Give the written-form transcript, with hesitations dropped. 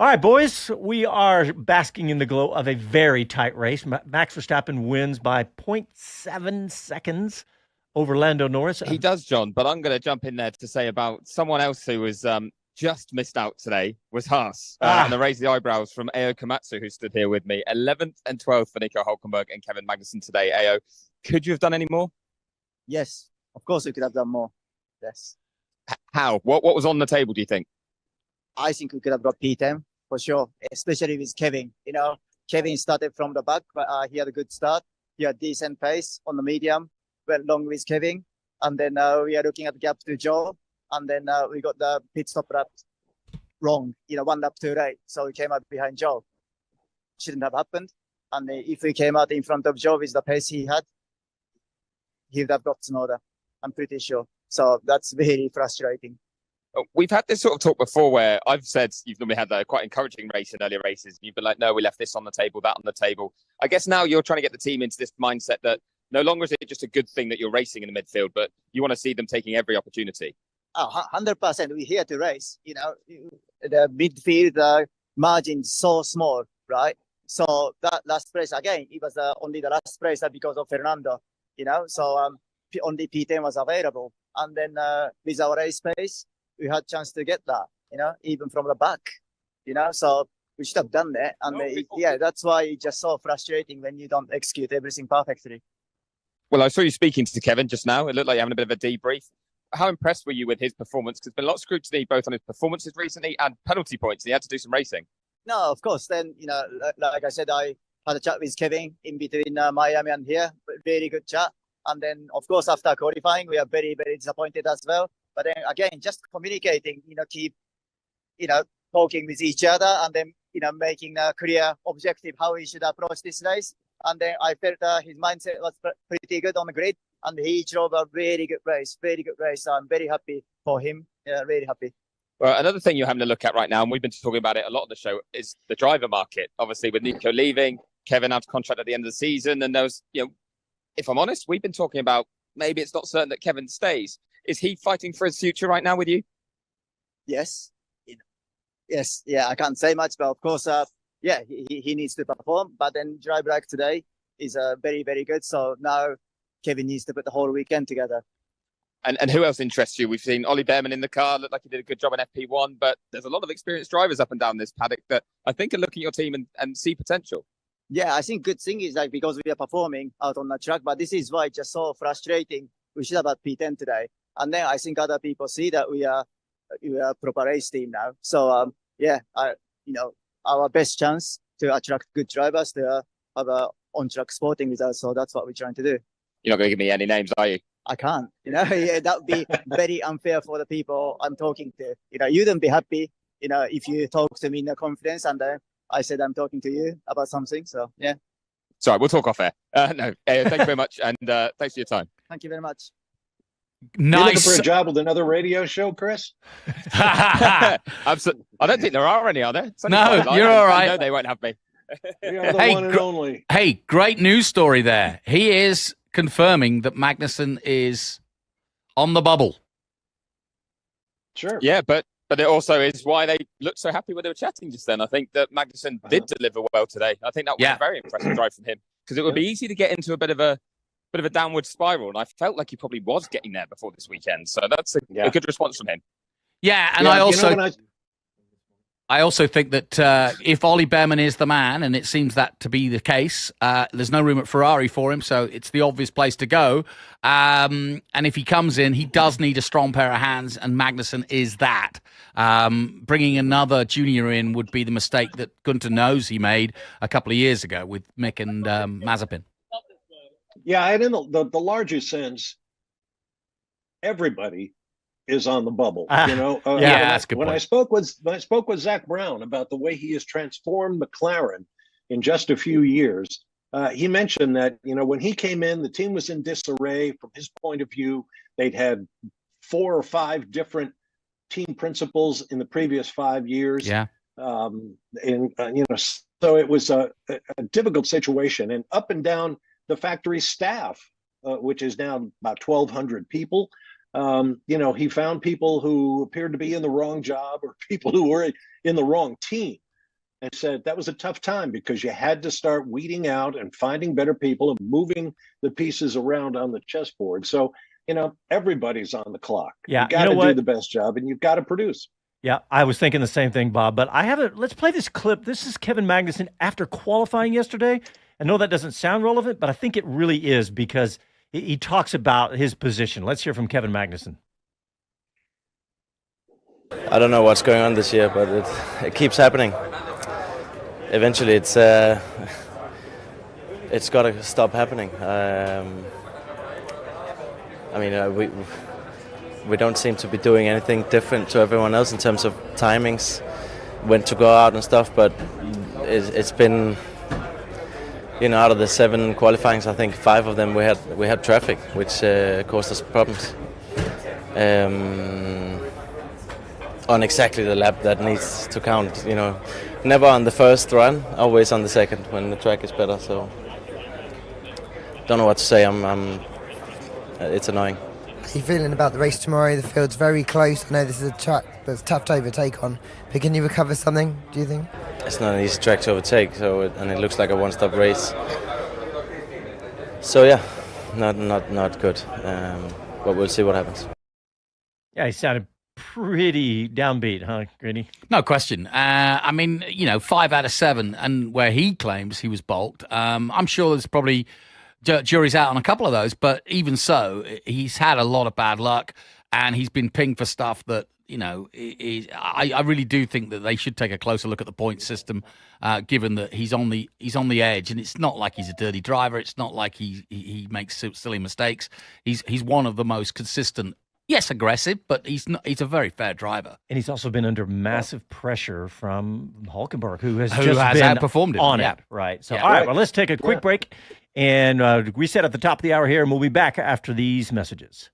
All right, boys, we are basking in the glow of a very tight race. Max Verstappen wins by zero point 0.7 seconds over Lando Norris. He does, John, but I'm going to jump in there to say about someone else who was just missed out today was Haas. And I raised the eyebrows from Ayao Komatsu, who stood here with me. 11th and 12th for Nico Hülkenberg and Kevin Magnussen today. Ayao, could you have done any more? Yes, of course we could have done more. Yes. How? What was on the table, do you think? I think we could have got P10 for sure, especially with Kevin. Kevin started from the back, but he had a good start. He had decent pace on the medium, went long with Kevin. And then we are looking at the gap to Joe. And then we got the pit stop lap wrong, one lap too late. So we came out behind Joe. Shouldn't have happened. And if we came out in front of Joe with the pace he had, he would have got Tsunoda. I'm pretty sure. So that's very frustrating. We've had this sort of talk before where I've said you've normally had a quite encouraging race in earlier races. You've been like, no, we left this on the table, that on the table. I guess now you're trying to get the team into this mindset that no longer is it just a good thing that you're racing in the midfield, but you want to see them taking every opportunity. Oh, 100%. We're here to race. The midfield margin is so small, right? So that last place, again, it was only the last place because of Fernando, So only P10 was available. And then with our race pace, we had chance to get that, even from the back, So we should have done that. And that's why it's just so frustrating when you don't execute everything perfectly. Well, I saw you speaking to Kevin just now. It looked like you're having a bit of a debrief. How impressed were you with his performance? Because there's been a lot of scrutiny both on his performances recently and penalty points. He had to do some racing. No, of course. Then, like I said, I had a chat with Kevin in between Miami and here. Very good chat. And then, of course, after qualifying, we are very, very disappointed as well. But then again, just communicating, keep, talking with each other and then, making a clear objective how we should approach this race. And then I felt his mindset was pretty good on the grid. And he drove a very good race. So I'm very happy for him. Yeah, really happy. Well, another thing you're having to look at right now, and we've been talking about it a lot on the show, is the driver market. Obviously, with Nico leaving, Kevin out of contract at the end of the season, and those, if I'm honest, we've been talking about maybe it's not certain that Kevin stays. Is he fighting for his future right now with you? Yes. Yes. Yeah, I can't say much, but of course, he needs to perform. But then drive like today is very, very good. So now Kevin needs to put the whole weekend together. And who else interests you? We've seen Ollie Behrman in the car. Looked like he did a good job in FP1, but there's a lot of experienced drivers up and down this paddock that I think are looking at your team and see potential. Yeah, I think good thing is because we are performing out on the track, but this is why it's just so frustrating. We should have had P10 today. And then I think other people see that we are a proper race team now. So, our best chance to attract good drivers to have a on-track sporting results. So that's what we're trying to do. You're not going to give me any names, are you? I can't. That would be very unfair for the people I'm talking to. You don't be happy, if you talk to me in confidence and I said I'm talking to you about something. So, yeah. Sorry, we'll talk off air. No, thank you very much. And thanks for your time. Thank you very much. Nice. You looking for a job with another radio show, Chris? Absolutely. I don't think there are any, are there? No, you're all right. I know they won't have me. We are the one and only. Hey, great news story there. He is confirming that Magnussen is on the bubble. Sure. Yeah, but it also is why they looked so happy when they were chatting just then. I think that Magnussen did deliver well today. I think that was a very impressive drive from him because it would be easy to get into a bit of a downward spiral, and I felt like he probably was getting there before this weekend. So that's a good response from him. Yeah, and I also think that if Ollie Behrman is the man, and it seems that to be the case, there's no room at Ferrari for him, so it's the obvious place to go. And if he comes in, he does need a strong pair of hands, and Magnussen is that. Bringing another junior in would be the mistake that Gunter knows he made a couple of years ago with Mick and Mazepin. Yeah, and in the larger sense, everybody is on the bubble. That's a good point. When I spoke with Zach Brown about the way he has transformed McLaren in just a few years, he mentioned that when he came in, the team was in disarray. From his point of view, they'd had 4 or 5 different team principals in the previous 5 years. Yeah, so it was a difficult situation, and up and down the factory staff, which is now about 1,200 people. He found people who appeared to be in the wrong job or people who were in the wrong team. and said that was a tough time because you had to start weeding out and finding better people and moving the pieces around on the chessboard. So, everybody's on the clock. Yeah, You got to do the best job, and you've got to produce. Yeah, I was thinking the same thing, Bob, but let's play this clip. This is Kevin Magnussen after qualifying yesterday. I know that doesn't sound relevant, but I think it really is because he talks about his position. Let's hear from Kevin Magnussen. I don't know what's going on this year, but it keeps happening. Eventually, it's got to stop happening. We don't seem to be doing anything different to everyone else in terms of timings, when to go out and stuff. But it's been, out of the 7 qualifyings, I think 5 of them we had traffic, which caused us problems. On exactly the lap that needs to count, never on the first run, always on the second when the track is better. So don't know what to say. It's annoying. How are you feeling about the race tomorrow? The field's very close. I know this is a track that's tough to overtake on, but can you recover something, do you think? It's not an easy track to overtake, and it looks like a one-stop race. So yeah, not good. But we'll see what happens. Yeah, he sounded pretty downbeat, huh, Gritty? No question. 5 out of 7, and where he claims he was balked, I'm sure there's probably jury's out on a couple of those, but even so, he's had a lot of bad luck, and he's been pinged for stuff that, I really do think that they should take a closer look at the point system, given that he's on the edge, and it's not like he's a dirty driver. It's not like he makes silly mistakes. He's one of the most consistent. Yes, aggressive, but he's a very fair driver. And he's also been under massive pressure from Hulkenberg, who has been outperformed him on it. Right. So, all right, well, let's take a quick break and reset at the top of the hour here, and we'll be back after these messages.